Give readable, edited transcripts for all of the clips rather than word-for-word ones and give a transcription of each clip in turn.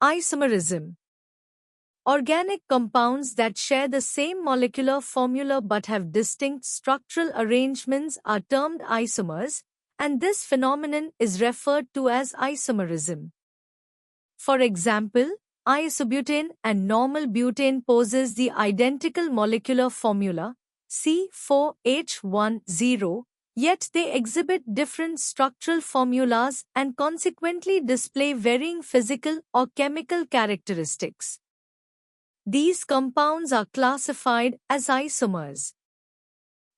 Isomerism. Organic compounds that share the same molecular formula but have distinct structural arrangements are termed isomers, and this phenomenon is referred to as isomerism. For example, isobutane and normal butane possess the identical molecular formula, C4H10, yet they exhibit different structural formulas and consequently display varying physical or chemical characteristics. These compounds are classified as isomers.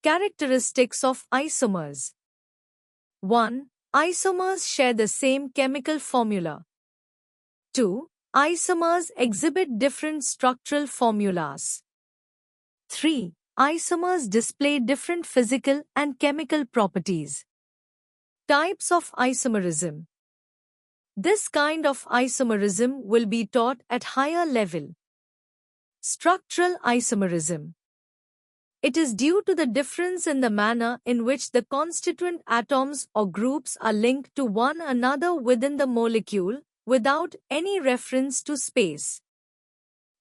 Characteristics of isomers. 1. Isomers share the same chemical formula. 2. Isomers exhibit different structural formulas. 3. Isomers display different physical and chemical properties. Types of isomerism. This kind of isomerism will be taught at higher level. Structural isomerism. It is due to the difference in the manner in which the constituent atoms or groups are linked to one another within the molecule, without any reference to space.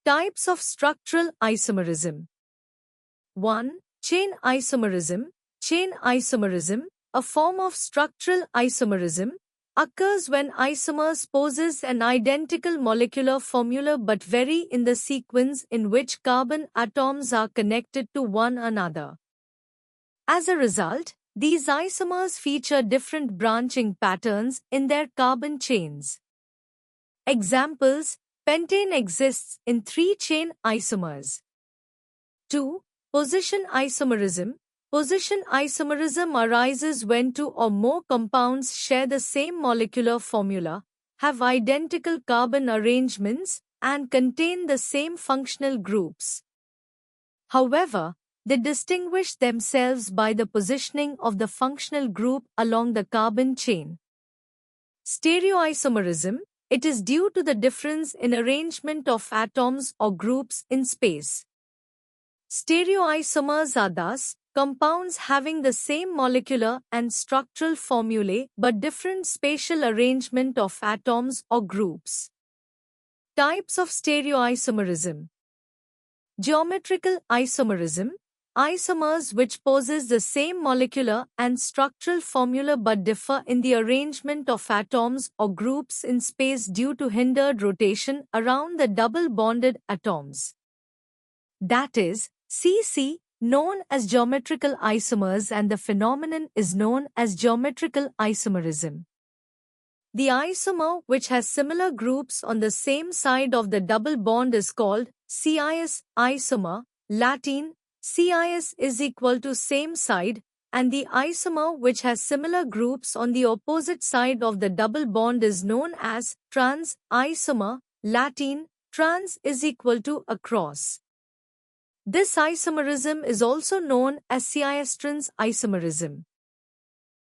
Types of structural isomerism. 1. Chain isomerism. Chain isomerism, a form of structural isomerism, occurs when isomers possess an identical molecular formula but vary in the sequence in which carbon atoms are connected to one another. As a result, these isomers feature different branching patterns in their carbon chains. Examples: pentane exists in 3 chain isomers. 2. Position isomerism. Position isomerism arises when 2 or more compounds share the same molecular formula, have identical carbon arrangements, and contain the same functional groups. However, they distinguish themselves by the positioning of the functional group along the carbon chain. Stereoisomerism. It is due to the difference in arrangement of atoms or groups in space. Stereoisomers are thus compounds having the same molecular and structural formulae but different spatial arrangement of atoms or groups. Types of stereoisomerism. Geometrical isomerism. Isomers which possess the same molecular and structural formula but differ in the arrangement of atoms or groups in space due to hindered rotation around the double-bonded atoms. That is, CC, known as geometrical isomers, and the phenomenon is known as geometrical isomerism. The isomer which has similar groups on the same side of the double bond is called cis isomer, Latin cis is equal to same side, and the isomer which has similar groups on the opposite side of the double bond is known as trans isomer, Latin trans is equal to across. This isomerism is also known as cis-trans isomerism.